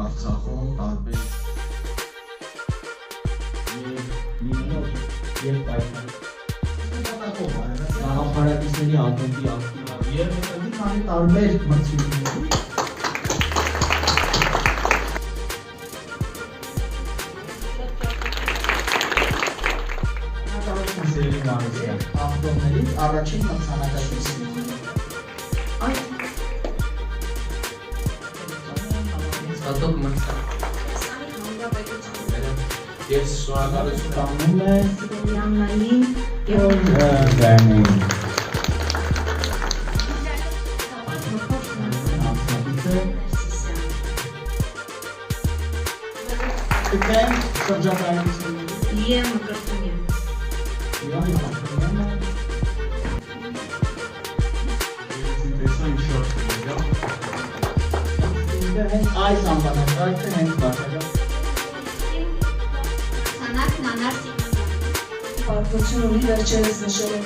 Արցախում տարբեր եւ պայքար Գաղափարակիցների ակումբի ակտիվ եւ մի քանի տարբեր մրցույթների Ախտորներից առաջին մրցանակակցին Ստատոկ մրցանակ Ես շնորհակալություն տանում է Յաննային եւ Դանին Դեն շրջակայությունների Իեմ Մկրտունյան Այս անվանակարգը հենց բացակայ Սանակ նանար Սիմոնյան Պատմություն ունի վերջերս նշել են